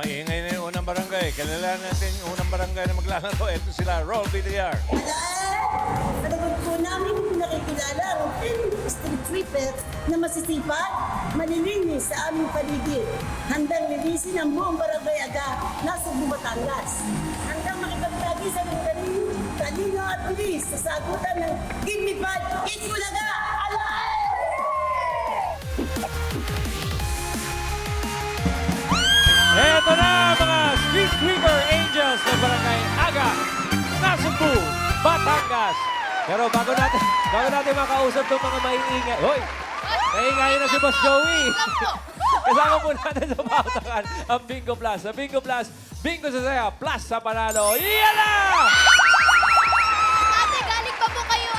Maingay na yung unang barangay. Kilala natin yung unang barangay na maglalaro. Ito sila, Roll BTR. Talagang po namin nakikilala ang street sweeper na masisipag, malilinis sa aming paligid. Handang linisin ang buong barangay Aga, nasa Batangas. Hanggang makipagtagi sa mga talino at bilis sa sagutan ng Give Me Five, It's Bulaga! Alay! Eto na mga Street Sweeper Angels ng Barangay Aga, Nasugbu, Batangas. Pero bago natin makausap itong mga maiingay. Hoy! Maiingay na si Boss Joey. Kasama po natin sa pautakan ang Bingo Plus. Sa Bingo Plus, Bingo sa saya, plus sa panalo. Yan na! Ate, galing pa po kayo,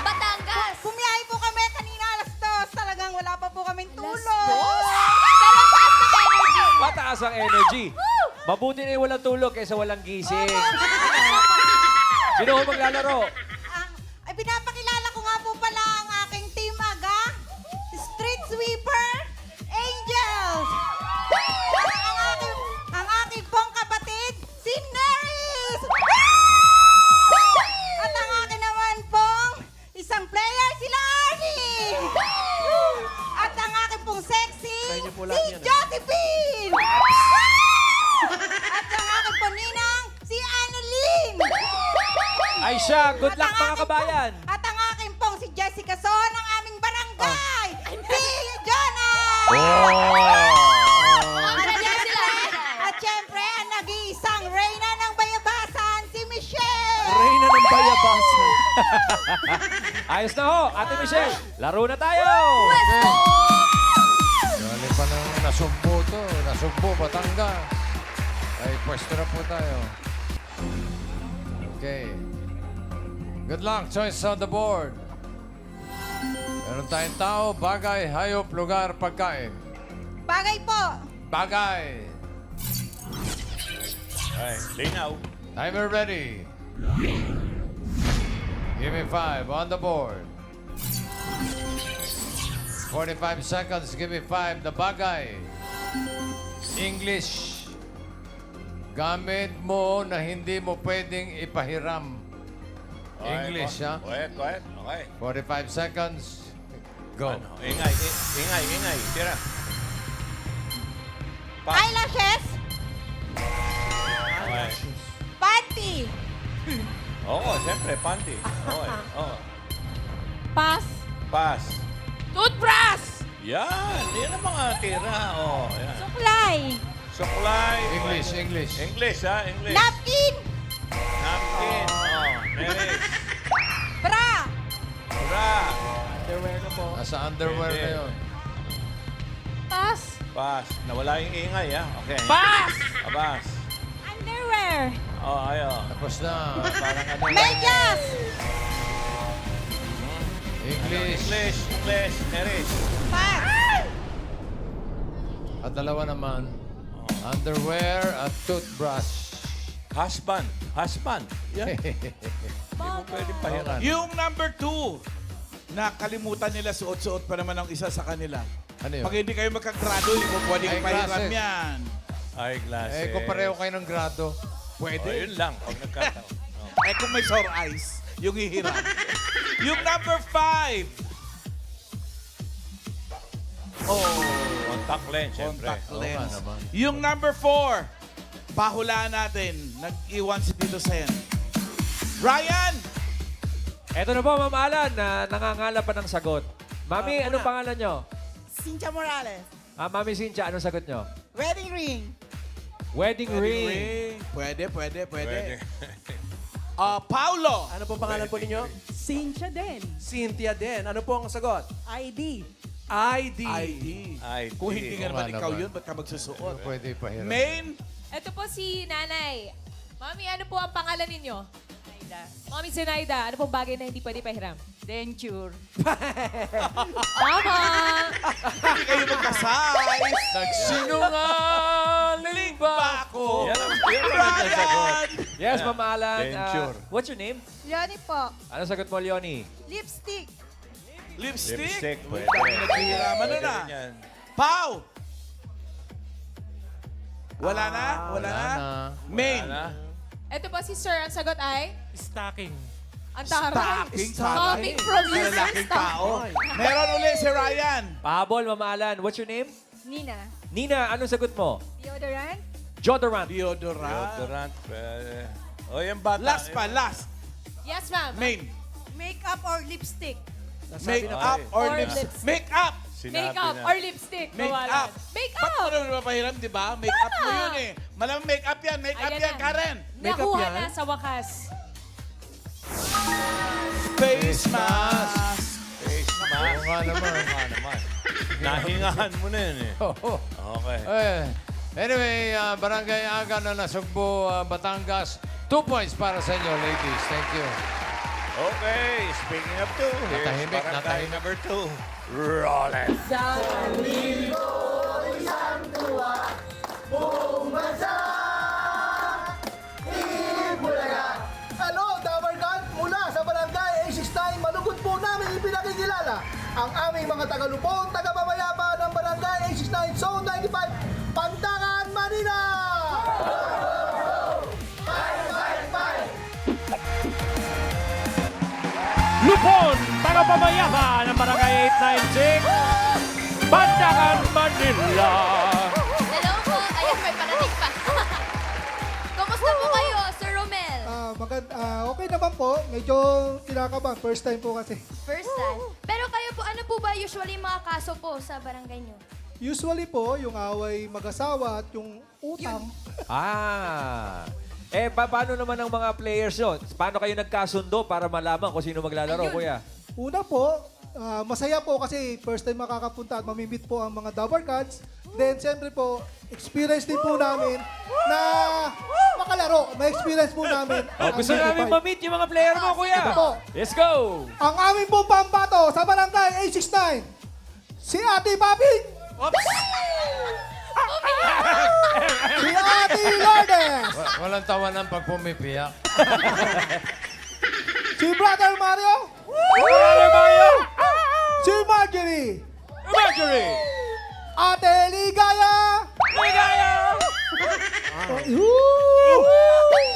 Batangas. Bumiyahe po kami kanina alas 2. Talagang wala pa po kaming tulog. Pero taas na energy. Mataas ang energy. Mabuti na yung walang tulog kaysa walang gising. Sino ko maglalaro? Ay, pinapakilala ko nga po pala ang aking team Aga. Street Sweeper Angels. Ang aking pong kapatid, si Neris. At ang akin naman pong isang player, sila Arnie. At ang aking pong sexy, si Josephine. At ang aking pong ninang, si Annalyn. Ay siya, good luck At ang mga aking kabayan. At ang aking pong si Jessica Son, ang aming barangay. Si Jonah! At syempre, ang nag-iisang reyna ng bayabasan, si Michelle! Reyna ng bayabasan. Ayos na ho, Ate Michelle. Laro na tayo. Galing pa ng Nasugbu to. Nasugbu, Batangas. Ay, pwesto na po tayo. Okay. Good luck. Choice on the board. Meron tayong tao, bagay, hayop, lugar, pagkain. Bagay po! Bagay. Ay, linaw. Timer ready. Give me 5 on the board. 45 seconds. Give me 5. The bagay. English. Gamit mo na hindi mo pwedeng ipahiram. English, ha? Quiet. Okay. 45 seconds. Go. Ano? Ingay. Tira. Pass. Eyelashes! Okay. Panty! Oo, siyempre, panty. Okay. Oo. Pass! Pass. Toothbrush! Yan. Yan ang mga tira. Oh, yan. Suklay! Suklay. English. English, ha? English. Napkin! Napkin. Oh, Meris. Bra! Bra. Nasa underwear Pwede. na yun. Pass! Pass. Nawala yung ingay, ha? Okay. Pass! Pass. Underwear! Oh, ayo. Tapos na. Parang ano. Medyas! English. English. Meris. Pass! At dalawa naman. Underwear at toothbrush. Husband. Yan. Pwede pahiram. Yung number 2, nakalimutan nila suot-suot pa naman ang isa sa kanila. Ano yun? Pag hindi kayo magkagrado, hindi mo pwedeng Ay, pahiram glasses. yan. Eyeglasses. Eh, kung pareho kayo ng grado. Pwede. Oh, yun lang. Pag nagkataon. Oh. Eh kung may sore eyes, yung hihiram. Yung number 5. Contact lens, siyempre. Contact Oo nga lens. naman. Yung number 4, pahulaan natin. Nag-iwan si Tito Sen. Ryan! Eto na po, Ma'am Alan, na nangangala pa ng sagot. Mami, anong pangalan nyo? Cynthia Morales. Mami Cynthia, anong sagot nyo? Wedding ring. Wedding ring. Pwede. Pwede. Paulo! Ano pong pangalan po ninyo? Cynthia din. Cynthia din. Ano po ang sagot? ID. ID. ID. ID. Kung hindi nga Oo naman nga ikaw naman. yun, ba't ka magsusuot? Pwede ipahiram. Main, Ito po si Nanay. Mami, ano po ang pangalan ninyo? Mami Zenaida, ano pong bagay na hindi pwede pahiram? Denture. Tama! hindi kayo magka-size. Nagsinungaling ba ako? Yan ang magandang sagot. Yes, Ma'am Alan. Venture. What's your name? Leonie po. Anong sagot mo, Leonie? Lipstick. Lipstick? Lipstick, pwede. Dami naghihiraman Pwede na. rin yan. Pau! Wala na? Wala na? Main. Wala na. Ito po si Sir, ang sagot ay? Stocking. Ang taray. Stocking. Coming from you, Sir. Lalaking tao. Meron ulit si Ryan. Pahabol, Mama Alan. What's your name? Nina. Nina, anong sagot mo? Deodorant. Deodorant. Deodorant. Deodorant. O, yung bata. Last pa, last. Yes, ma'am. Main. Makeup or lipstick? Make up or Or lipstick? lipstick. Make up! Sinabi Makeup na. or lipstick? Make Bawalan. up. Make Ba't up. mo mapahiram, di ba? Make up mo yun eh. Malamang make up yan. Make up Ayan yan, na. Karen. Nakuha yan? na sa wakas. Face mask. Face Oo mask. nga naman. Oo nga naman. Nahingahan mo na yun eh. Oo. Okay. Anyway, Barangay Aga na Nasugbo, Batangas. 2 points para sa inyo, ladies. Thank you. Okay, speaking of two, here's Natahimik, barangay natahimik. number 2. Roll it. Hello, Dabarkan! Mula sa Barangay A69, malugod po namin ipinakikilala ang aming mga tagalupong tagapamayapa ng Barangay A69 Zone 95, Pantangan, Manila! Lupon, tagapamayapa ng Barangay 896, Bandakan, Manila. Hello po. Ayan, may parating pa. Kumusta po kayo, Sir Romel? Okay naman po. Medyo kinakabahan. First time po kasi. First time. Pero kayo po, ano po ba usually mga kaso po sa barangay nyo? Usually po, yung away mag-asawa at yung utang. Paano naman ang mga players yun? Paano kayo nagkasundo para malaman kung sino maglalaro, Ayun. kuya? Una po, masaya po kasi first time makakapunta at mamimit po ang mga Dabarkans. Then, siyempre po, experience din po namin na makalaro. May experience po namin. Gusto namin ma-meet yung mga player mo, kuya. Ito po. Let's go! Ang aming pong pambato sa Barangay A69, si Ate Babing. Si Ate Lourdes. Walang tawanan pag pumipiyak. Si Brother Mario. Kuya Mario! Si Marjorie. Marjorie! Ate Ligaya. Ligaya!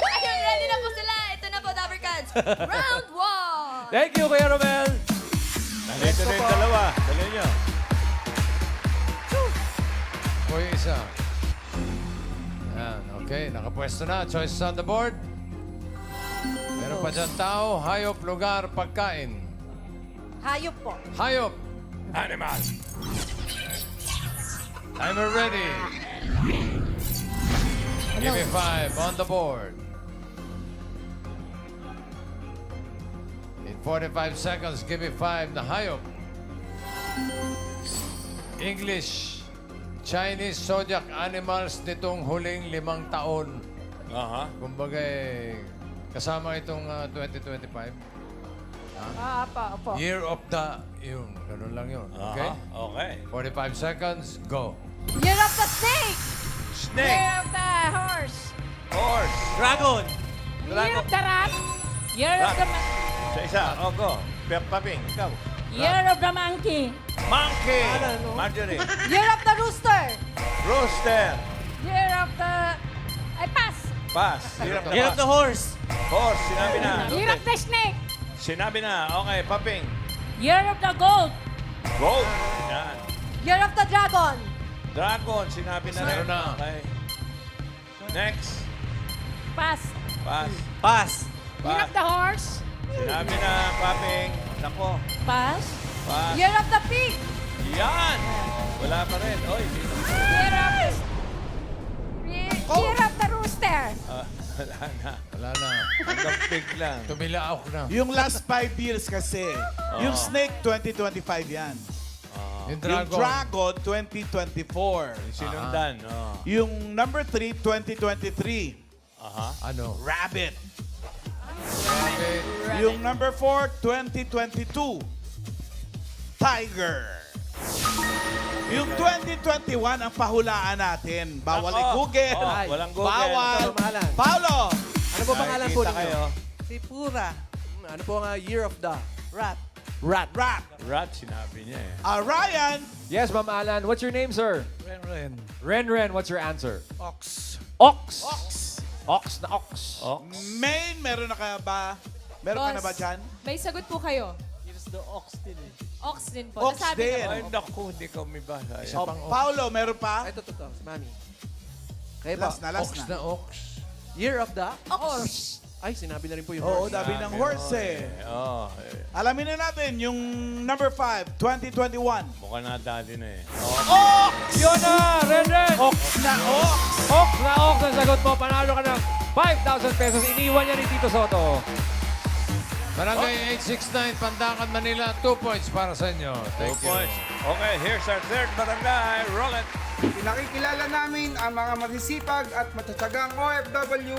Ayun, ready na po sila. Ito na po, Dabarkads. Round 1. Thank you, Kuya Romel. Nandito na yung dalawa. Dali nyo. O yung isa. Yan, okay. Nakapwesto na. Choices on the board. Meron pa dyan tao, hayop, lugar, pagkain. Hayop po. Hayop. Animal. Timer ready. Give me 5 on the board. In 45 seconds, give me 5 na hayop. English, Chinese zodiac animals nitong huling 5 taon. Aha. Kumbaga, kasama itong 2025. Opo. Year of the... Yun, ganun lang yun. Okay? Aha. Okay. 45 seconds, go. Year of the snake! Snake. Year of the horse. Horse. Dragon! Year of the rat. Year of the Sa isa. O, go. Paping. Ikaw. Year of the monkey. Monkey. Marjorie. Year of the rooster! Rooster. Year of the... Ay, pass. Pass. Year of the horse. horse. Sinabi na. Year of the snake. Sinabi na. Okay, paping. Year of the goat. Goat. Yan. Year of the dragon! Dragon. Sinabi na rin. Meron na. Okay. Next. Pass. Pass. Pass. Year of the horse. Sinabi na, paping. Nako. Pass. Pass. Year of the pig! Yan. Wala pa rin. Oy. Sino? Year of the... Year of the rooster. Wala na. Wala na. Hanggang pig lang. Tumilaok na. Yung last 5 years kasi, yung snake 2025 yan. Yung Yung dragon. dragon 2024. Sinundan. Oh. Yung number 3 2023. Aha. Ano? Rabbit. Rabbit. Yung number 4 2022. Tiger. Yung 2021 ang pahulaan natin. Bawal Nako. i-google. Oh, walang Google. Bawal. Ito, mahalan. Paolo. Ano po pangalan po Nakikita ninyo? kayo. Si Pura. Ano po ang year of the... Rat. Rat. Rat. Rat, sinabi niya eh. Ryan. Yes, Ma'am Alan. What's your name, sir? Ren, what's your answer? Ox. Ox. Ox. Ox na ox. Main, meron na ka ba? Meron ka na ba dyan? May sagot po kayo. Ox din po. Ox Nasabi din. na Ay, po. naku, hindi ko may basa. Paolo, meron pa? Ito, si Mami. Kayo po. Last na, last Ox na. na ox. Year of the... Ox. Ay, sinabi na rin po yung Oo, horse. dabi ng horse eh. Oo. Alamin na natin yung number 5, 2021. Mukhang nadali na eh. Yun na, Ren. Ox na ox. Ox na ox ang sagot mo. Panalo ka ng 5,000 pesos. Iniwan niya ni Tito Soto. Barangay 869, Pandakan, Manila. 2 points para sa inyo. 2 Thank you. points. Okay, here's our third barangay. Roll it. Pinakikilala namin ang mga masisipag at matsatsagang OFW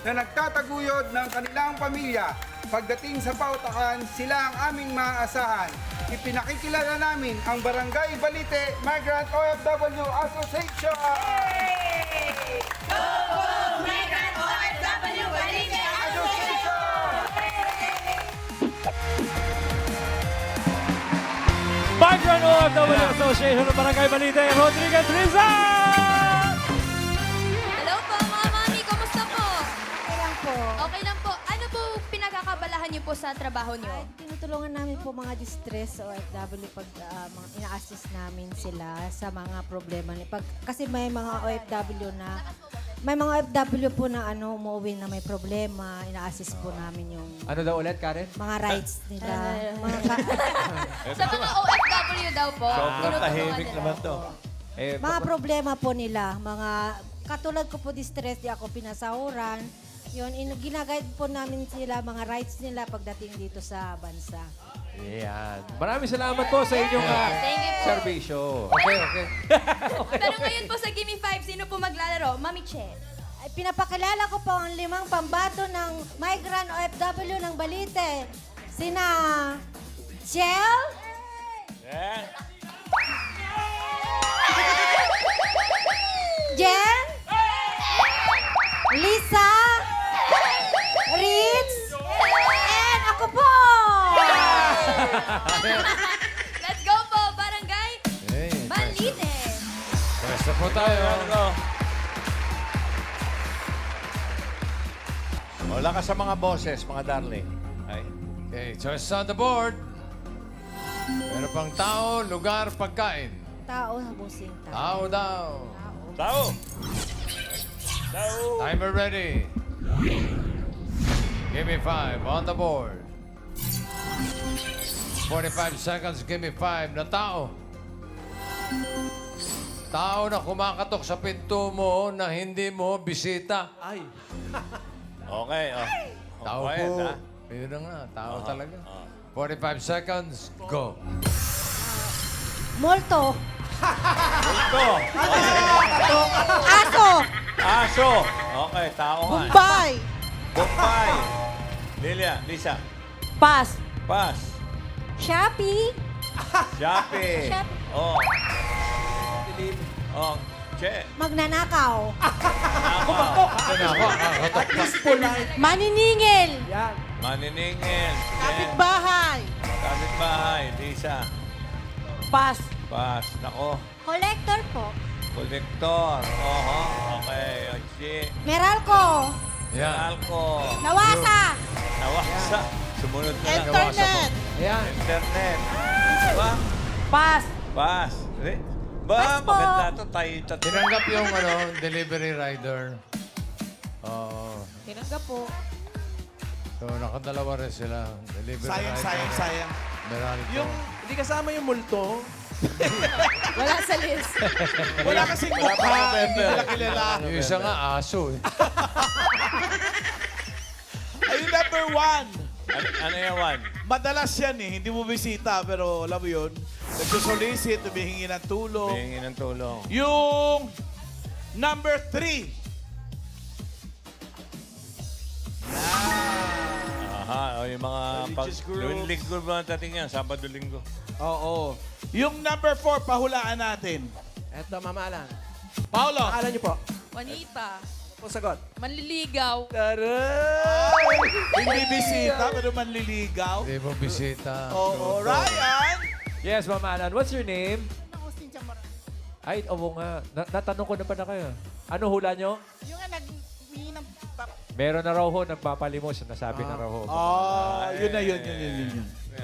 na nagtataguyod ng kanilang pamilya. Pagdating sa pautakan, sila ang aming maaasahan. Ipinakikilala namin ang Barangay Balite Migrant OFW Association! Migrant OFW Association ng Barangay Balite, Rodriguez Rizal! Hello po, mga mami. Kumusta po? Okay lang po. Okay lang po. Ano po pinagkakabalahan niyo po sa trabaho niyo? Tinutulungan namin po mga distress OFW pag mga ina-assist namin sila sa mga problema. Kasi may mga OFW na po na umuwi na may problema, ina-assist po namin yung Ano daw ulit, Karen? mga rights nila. Sa mga OFW daw po. Sobrang tinutulungan tahimik nila. naman to. Mga problema po nila, katulad ko po distress, di ako pinasahuran. Yun, ginaguide po namin sila, mga rights nila pagdating dito sa bansa. Ayan. Maraming salamat po sa inyong Thank you po. serbisyo. Okay. Pero ngayon po sa Gimme 5, sino po maglalaro? Mami Che. Ay, pinapakilala ko po ang 5 pambato ng migrant OFW ng Balite. Sina Chel, Yeah. Jen, Lisa, Ritz, and ako po! Let's go po, Barangay Hey, Balite. pwesto po tayo. Wala ka sa mga boses, mga darling. Ay. Okay, choice on the board. Meron pang tao, lugar, pagkain. Tao sa busing tao. Tao daw. Tao! Tao! Timer ready. Give me 5 on the board. 45 seconds, give me 5 na tao. Tao na kumakatok sa pinto mo na hindi mo bisita. Ay. Okay, oh. Tao Quiet, po. ha? Yun na nga, tao talaga. 45 seconds, go. Multo. Ito! Aso. Aso! Okay, tao nga. Bombay. Bombay! Lisa. Pass. Pass. Shopee. Shopee. Oh. Oh. Che. Magnanakaw. Maniningil. Yan. Maniningil. Kapitbahay. Kapitbahay. Lisa. Pass. Pass. Nako. Collector po. Kolektor. Oho. Okay. Ochi. Meralco. Yan. Alco. Nawasa. Nawasa. Sumunod na lang. Internet. Ayan. Internet. Ba? Pass. Pass. Ba, Pass po. maganda to. Tayo. Tinanggap yung delivery rider. Oo. Tinanggap po. So, nakadalawa rin sila. Delivery rider. Sayang. Meralco. Yung, hindi kasama yung multo. Wala sa list. Wala kasing mukha. Hindi nila kilala. Yung isa nga, aso eh. Ay, number 1. Ano yan, Juan? Madalas yan eh. Hindi mo bisita, pero alam mo yun. Nagsusolicit, humihingi ng tulong. Hingi ng tulong. Yung number 3. Aha, o yung mga Religious groups. Yung linggo ba dating yan? Sabado-linggo. Oo. Yung number 4, pahulaan natin. Eto, Mama Alan. Paolo. Pangalan niyo po. Juanita. Po sagot. Manliligaw. Taray! Hindi bisita, pero manliligaw. Hindi mo bisita. Oo, Ryan! Yes, Ma'am Alan. What's your name? Ay, oo nga. Natanong ko na pa na kayo. Ano hula nyo? Yung nag Meron na raw ho, nagpapalimos. Nasabi na raw ho. Yun na yun.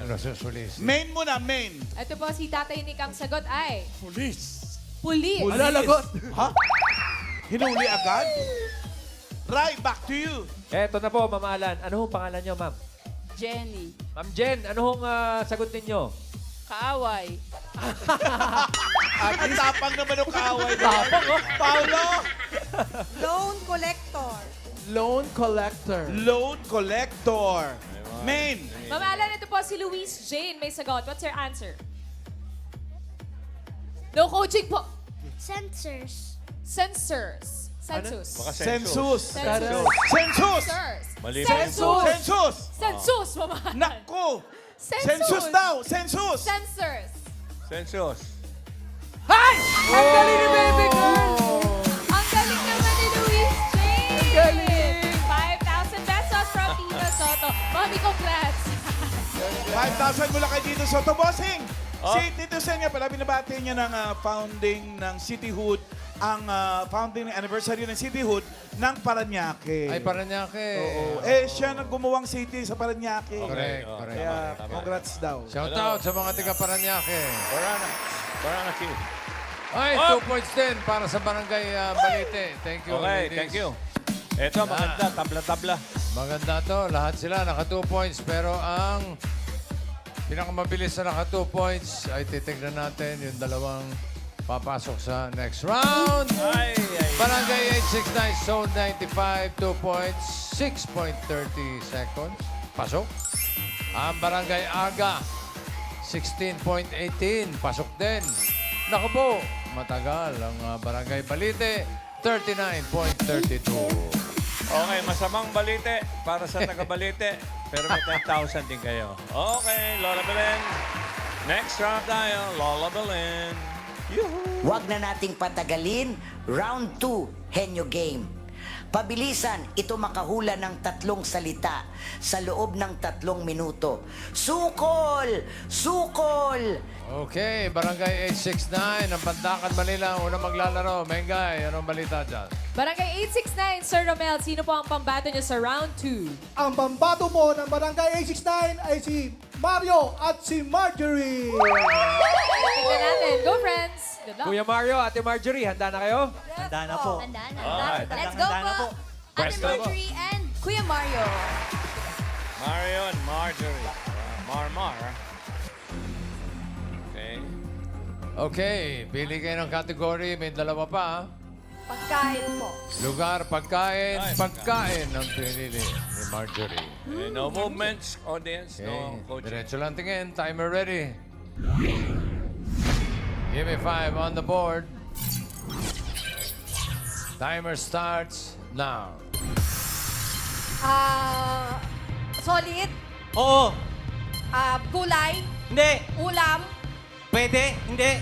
Nasusulis. Main muna, main. Ito po si Tatay Nick, ang sagot ay... Police. Police. Alalagot. Ha? Hinuli agad? Rai, back to you. Eto na po, Ma'am Alan. Ano hong pangalan nyo, Ma'am? Jenny. Ma'am Jen, ano hong sagot ninyo? Kaaway. Ang tapang naman ng kaaway na. Paolo! Loan collector. Loan collector. Loan collector. Main. Ma'am Alan, ito po si Louise Jane. May sagot. What's your answer? No coaching po. Sensors. Sensors. Census. Baka Census. Census. Census. Census. Mali ba? Census. Census. Census, Ma'am Alan. Naku! Census. Census daw! Census! Sensors. Census. Ang galing ni baby girl. Ang galing naman ni Louise Jane. Ang galing. 5,000 pesos from Tito Soto. Mami, congrats. 5,000 mula kay Tito Soto. Bossing! Si Tito Sen nga pala, binabati niya ng founding ng Cityhood, ang founding anniversary ng Cityhood ng Paranaque. Ay, Paranaque. Oo. Siya nang gumawang city sa Paranaque. Correct, correct. Kaya, congrats daw. Shout out sa mga taga Paranaque. Paranaque. Ay, 2 points din para sa Barangay Balite. Thank you, Okay, ladies. thank you. Ito, maganda. Tabla-tabla. Maganda to. Lahat sila naka 2 points. Pero ang pinakamabilis na naka 2 points ay titignan natin yung dalawang papasok sa next round. Ay, ay. Barangay 869, Zone 95, 2 points, 6.30 seconds. Pasok. Ang Barangay Aga, 16.18. Pasok din. Naku po, matagal ang Barangay Balite, 39.32. Okay, masamang balite para sa taga-balite. Pero may 10,000 din kayo. Okay, Lola Belen. Next round tayo, Lola Belen. Yuhu! Huwag na nating patagalin. Round 2, Henyo Game. Pabilisan, ito makahula ng 3 salita sa loob ng 3 minuto. Sukol! Sukol! Okay, Barangay 869, ng Pandakan, Manila. Unang maglalaro. Mengay, anong balita dyan? Barangay 869, Sir Romel, sino po ang pambato niyo sa round 2? Ang pambato po ng Barangay 869 ay si Mario at si Marjorie. Tignan natin. Go, friends. Good luck. Kuya Mario, Ate Marjorie, handa na kayo? Handa na po. Alright. Let's go po. Ate Pwesto. Marjorie and Kuya Mario. Mario and Marjorie. Mar. Okay. Okay, pili kayo ng category. May dalawa pa. Pagkain po. Lugar, pagkain, Ay, pagkain ang pinili ni Marjorie. No movements, audience, Okay, no coaching. diretso lang tingin. Timer ready. Give me 5 on the board. Timer starts now. Solid. Oo. Gulay. Hindi. Ulam. Pwede. Hindi.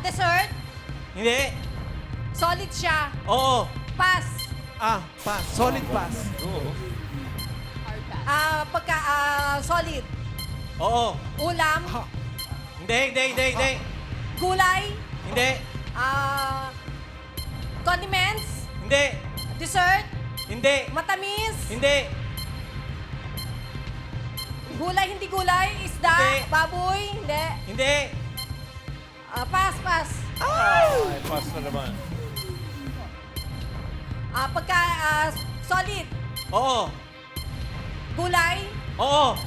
Dessert. Hindi. Solid siya. Oo. Pass. Pass. Solid pass. Solid. Oo. Ulam. Hindi. Gulay. Hindi. Condiments. Hindi. Dessert. Hindi. Matamis. Hindi. Gulay, hindi gulay. Isda. Hindi. Baboy. Hindi. Hindi. Pass. Ay, pass na naman. Solid. Oo. Gulay. Oo.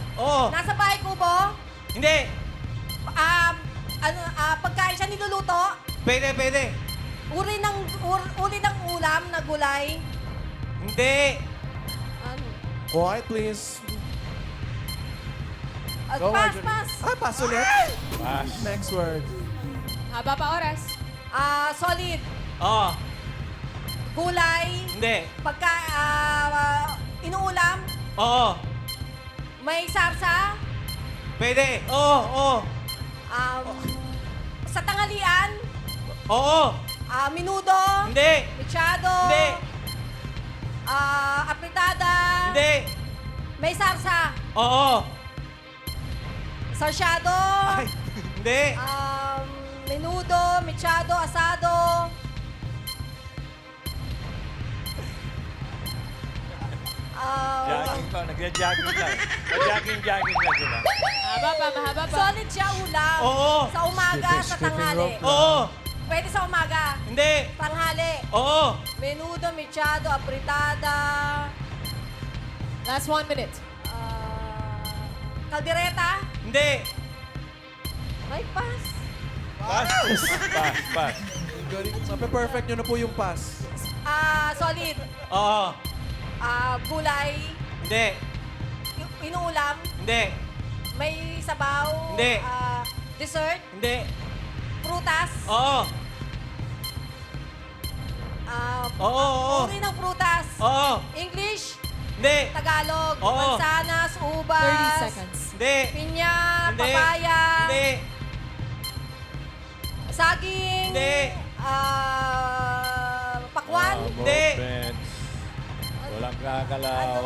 Nasa bahay kubo. Hindi. Pagkain siya niluluto. Pwede. Uri ng ulam na gulay. Hindi. Ano? Quiet please. Pass. Pass ulit. Pass. Next word. Haba pa oras. Solid. Oo. Gulay. Hindi. Inuulam. Oo. May sarsa. Pwede. Oo. Sa tanghalian. Oo. Minudo. Hindi. Mechado. Hindi. May sarsa. Oo. Sarsyado. Ay, hindi. Menudo, mechado, asado. Jogging pa, nagja-jogging lang. Jogging lang sila. Mahaba pa, mahaba pa. Solid siya ulam. Oo. Sa umaga, sa Skipping tanghali. rope. Oo. Pwede sa umaga. Hindi. Tanghali. Oo. Menudo, mechado, apritada. Last 1 minute. Kaldereta. Hindi. May pass. Pass. Sabi perfect nyo na po yung pass. Solid. Oo. Gulay. Hindi. Inuulam. Hindi. May sabaw. Hindi. Dessert. Hindi. Prutas. Oo. Oo. Uri ng prutas. Oo. English. Hindi. Tagalog. Oo. Mansanas. Ubas. 30 seconds. Hindi. Pinya. Hindi. Papaya. Hindi. Saging. Hindi. Pakwan. Hindi. Walang gagalaw.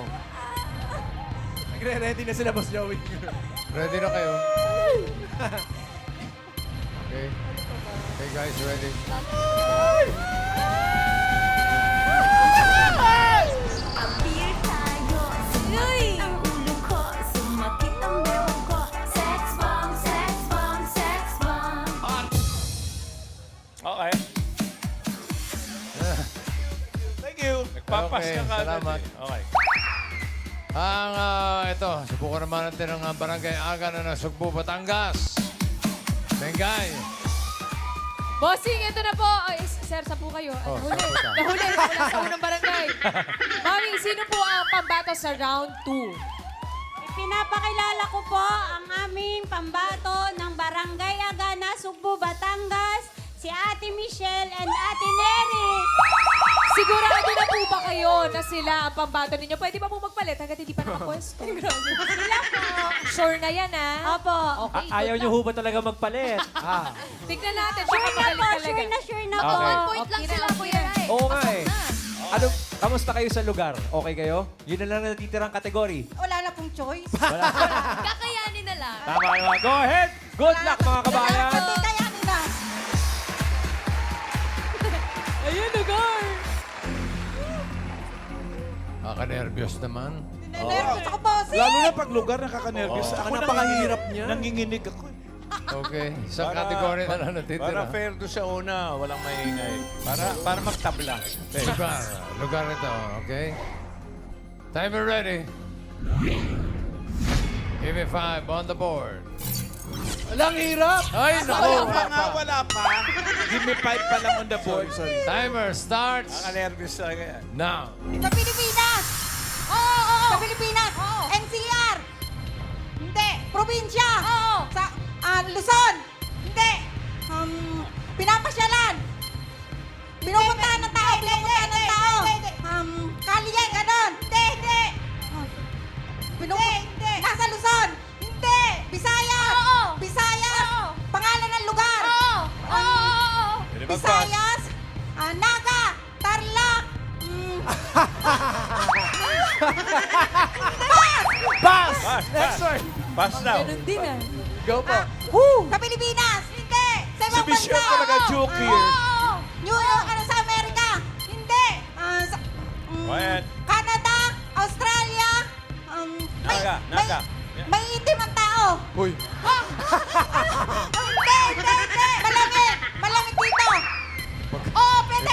Nagre-ready na sila, Boss Joey. Ready na kayo? Okay. Okay guys, ready? Okay. Thank you. Nagpapas Okay, ka kagad salamat. eh. Okay. Ito, subukan naman natin ang Barangay Aga na Nasugbu, Batangas. Bengay. Bossing, ito na po. Ay, sir, sa po kayo. Oh, Nahuli. sampu ka. Nahuli. Wala sa unang barangay. Mami, sino po ang pambato sa round 2? Pinapakilala ko po ang aming pambato ng Barangay Agana, Sugbo, Batangas, si Ate Michelle and Ate Neri. Sigurado na po ba kayo na sila ang pambato ninyo? Pwede ba po magpalit hanggat hindi pa nakapwesto? Sila po. Sure na yan, ha? Opo. Okay, Ayaw good niyo luck. ho ba talaga magpalit? Tignan natin. Sure Baka na magaling po, talaga. sure na po. Okay. 1 point lang Okay na, sila, okay Kuya na. Rai. Oo nga Pasok eh. na. Ano, kamusta kayo sa lugar? Okay kayo? Yun na lang natitirang kategory. Wala na pong choice. Kakayanin na lang. Tama naman. Go ahead! Good luck mga kabayan! Kayanin na. Ayun, lugar. Nervyos naman. Nervous ako, bossing. Lalo na pag lugar nakaka-nervous. Oo. Ako napakahirap niya. Nanginginig ako. Okay, isang category na lang natitira. Para fair doon sa una, walang maingay. Para magtabla. Okay. Lugar ito, okay? Timer ready. Give me 5 on the board. Walang hirap. Ay, naku! Wala pa. Give me 5 pa lang on the board. Sorry. Timer starts Nakaka-nervous talaga yan. now. Sa Pilipinas. Oo. Sa Pilipinas. NCR. Hindi. Probinsya. Oo. Sa Luzon. Hindi. Pinapasyalan. Pinupuntahan ng tao. Pinupuntahan ng tao. Kalye, ganon. Hindi. Hindi. Nasa Luzon. Hindi. Visayas. Oo. Visayas. Pangalan ng lugar. Oo. Pwede mag-pass. Visayas. Naga. Tarlac. Pass! Next one. Pass daw. Ganun din, ah. Go po. Sa Pilipinas. Hindi. Sa Si ibang Michelle bansa. talaga joke here. New York, sa Amerika. Hindi. Quiet. Canada, Australia. Naga. May itim ang tao. Uy, Hindi. Malamig dito. Oo, pwede.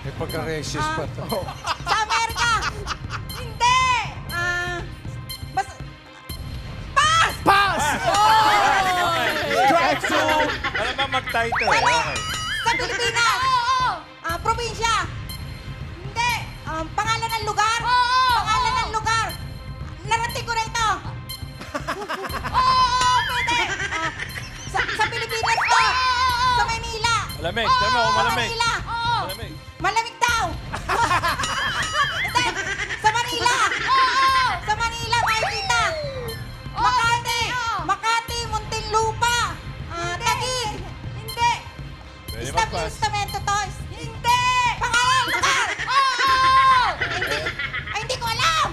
may pagka-racist pa to. Sa Amerika. Hindi. Pass! Pass! Strike two. Alam ba mag-title? Okay. Sa Pilipinas. Probinsya. Hindi. Pangalan ng lugar. Pangalan ng lugar. Narating ko na ito. Pwede. Sa Pilipinas to. Sa Maynila. Malamig. Tama ko, malamig. Manila. Malamig. Malamig daw. Hindi. Sa Manila. Sa Manila, makikita. Makati, Muntinlupa. Taguig. Hindi. Pwede mag-pass. Establistamento to. Hindi. Pangalan, lugar. Ay, hindi ko alam.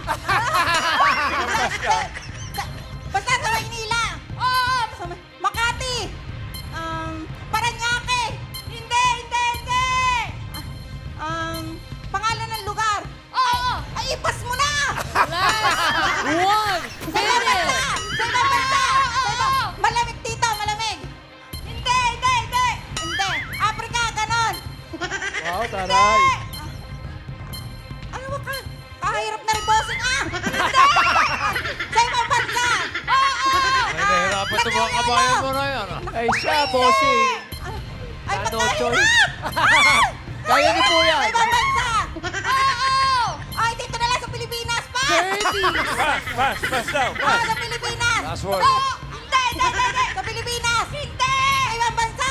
ito mga kabayan mo na yan. Ay, siya, bossing. Ay, No patay choice. na! Kaya niyo po yan. Ibang bansa! Oo! Ay, dito na lang sa Pilipinas, pa! Pass daw. Ah, sa Pilipinas! Last word. Oo! Hindi! Sa Pilipinas! Hindi! Ibang bansa!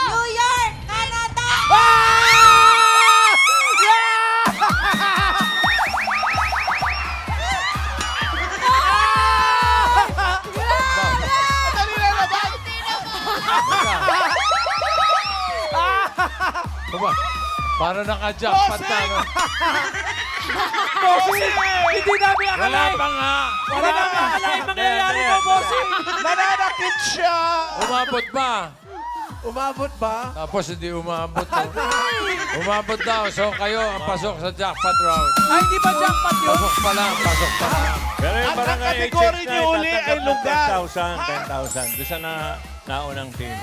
New York! Canada! Diba? Para naka-jackpot na. No? Bossing! Hindi namin Wala akalain. pa nga. Wala namin akalain mangyayari to, bossing. Nananakit siya! Umabot ba? Umabot ba? Tapos hindi umabot. No? Umabot daw. So kayo ang pasok sa jackpot round. Ay, hindi ba jackpot yun? Pasok pa lang. Pero yung Ang barangay kategory HX9, niyo uli ay tatanggap ng lugar. 10,000. Doon sa naunang team.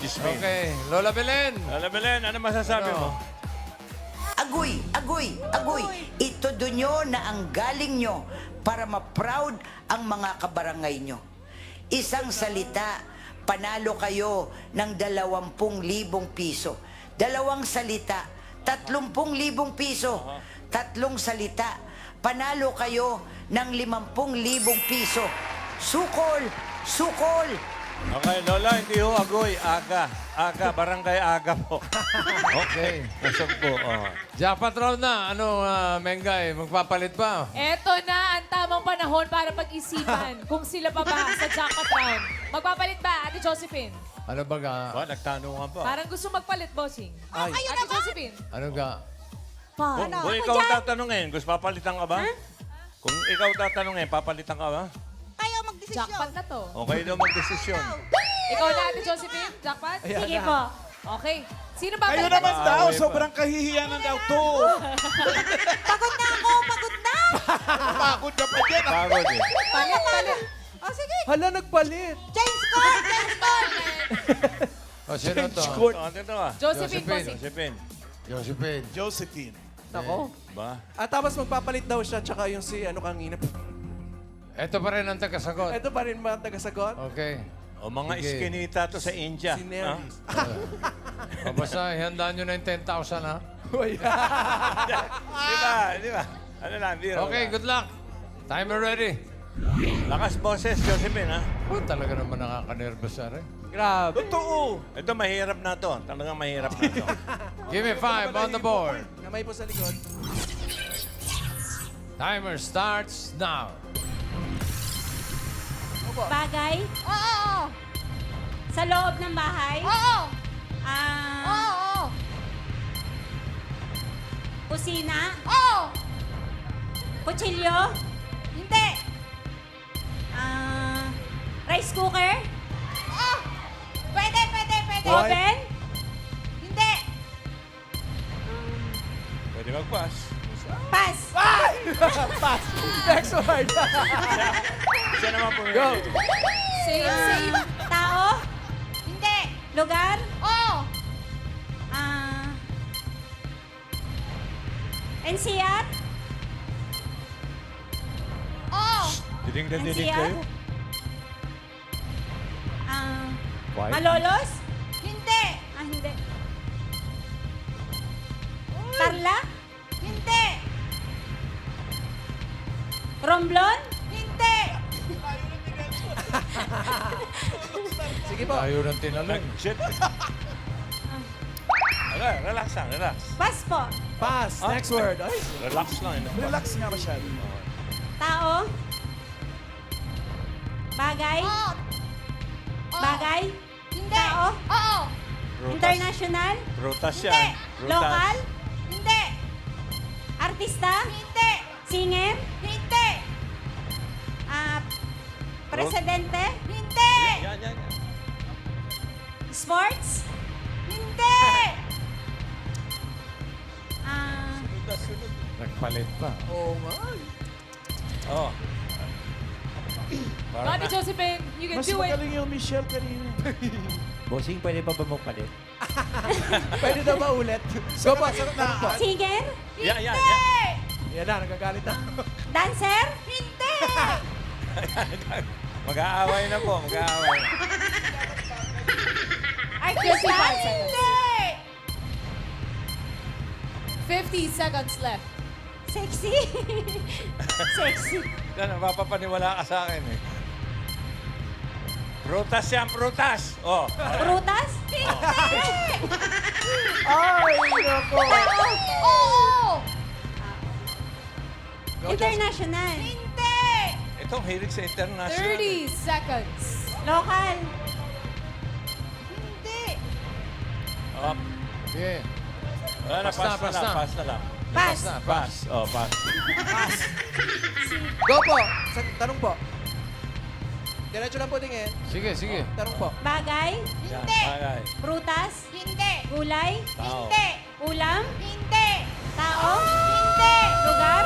Ismail. Okay. Lola Belen. Lola Belen, ano masasabi mo? Agoy, agoy, agoy. Itudo nyo na ang galing nyo para ma-proud ang mga kabarangay nyo. Isang salita, panalo kayo ng 20,000 piso. 2 salita, 30,000 piso. 3 salita, panalo kayo ng 50,000 piso. Sukol, sukol. Okay, Lola, hindi ho agoy. Aga, barangay aga po. Okay. Nasog po. Oh. Jackpot round na. Ano, Mengay? Magpapalit ba? Eto na ang tamang panahon para pag-isipan kung sila pa ba sa jackpot round. Magpapalit ba, Ate Josephine? Ano ba ga? Ba, nagtanungan pa. Parang gusto magpalit, bossing. Ay. Ate Josephine. Ano ga? Kung ikaw tatanungin, gusto papalitan ka ba? Kung ikaw tatanungin, papalitan ka ba? Kayo magdesisyon. Jackpot na to. Okay daw magdesisyon. Ikaw na, Ate Josephine? Jackpot? Ayan Sige na. po. Okay. Sino ba? Kayo naman daw, sobrang kahihiyanan daw to. Pagod na ako, pagod na! Pagod na pa dyan. Pagod eh. Palit. O sige, Hala, nagpalit. change score, change score! O, sino to? Ano ito ah? Josephine, bossing. Josephine. Josephine. Josephine. Nako. Ba? At tapos magpapalit daw siya, tsaka yung si ano kanina. Ito pa rin ang tagasagot. Ito pa rin ba ang tagasagot? Okay. O mga Sige. iskinita to sa India. Si Ha? Neris. O, basta, ihandaan nyo na yung 10,000, ha? Uy. Di ba? Ano lang, biro. Okay, good luck. Timer ready. Lakas boses, Josephine, ha? Oh, talaga naman nakaka-nervous na rin. Grabe. Totoo. Ito, mahirap na to. Talagang mahirap na to. Give me 5 on the board. Kamay po sa likod. Timer starts now. Bagay? Oo! Sa loob ng bahay? Oo! Ah, Oo! kusina? Oo! Kutsilyo? Hindi! Ah, rice cooker? Oo! Pwede! Oven? Hindi! Pwede mag-pass. Pass. Pass. Next word. Siya naman po. Go. Same. Tao? Hindi! Lugar? Oo! Ah, NCR? Oo! Didig na didig NCR? kayo. Ah, Why? Malolos? Hindi! Ah, hindi. Carla? Hindi! Romblon? Hindi! Sige po. Ayaw ng tinalog. Shit. Relax lang, relax. Pass po. Pass. Next word. Ay. Relax lang. Relax nga masyado. Tao? Bagay? Oo! Bagay? Hindi! Tao? Oo! International? Prutas Hindi! yan. Prutas. Local? Hindi! Artista? Hindi! Singer? Hindi! Ah, presidente? Hindi! Yan. Sports? Hindi! Ah, Nagpalit pa. Oo nga. Oh. Ate Josephine, you can Mas do it. magaling yung Michelle kanina. Bossing, pwede pa ba magpalit? Pwede daw ba ulit? Go po. Sarap na. singer? Yan. Yan na, nagagalit na. Dancer? Hindi! Mag-aaway na po, mag-aaway. Ay, 55 seconds. 50 seconds left. Sexy. Sexy. Yan, mapapaniwala ka sa akin eh. Prutas yan, prutas! Oh. Prutas? Hindi. Ay, nako. Oo. International. Hindi. Itong hilig sa international. 30 seconds. Local. Hindi. Oh, Sige. wala na, Pass na, pass na pass lang, na. pass na lang. Pass. Na, Pass. Oh, pass. Go po. Tanong po. Diretso lang po tingin. Sige, sige. Tanong po. Bagay. Yan, Hindi. bagay. Prutas. Hindi. Gulay. Tao. Hindi. Ulam. Hindi. Tao. Hindi. Lugar.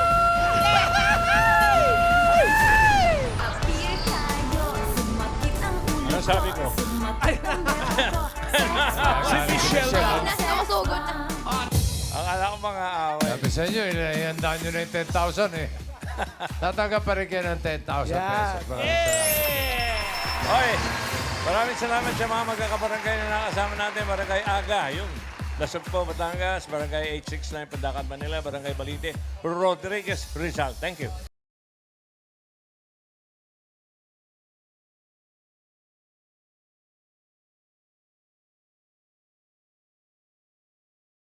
Ano sabi ko? Si Michelle. Namasugod na. Ang alam ko mga away. Sabi sa inyo, ihandaan nyo na yung 10,000 eh. Tatanggap pa rin kayo ng 10,000 pesos. Hoy, maraming salamat sa mga magkakabarangay na nakasama natin. Barangay Aga, yung Nasugpo, Batangas, Barangay 869, Pandacan, Manila, Barangay Balite, Rodriguez, Rizal. Thank you.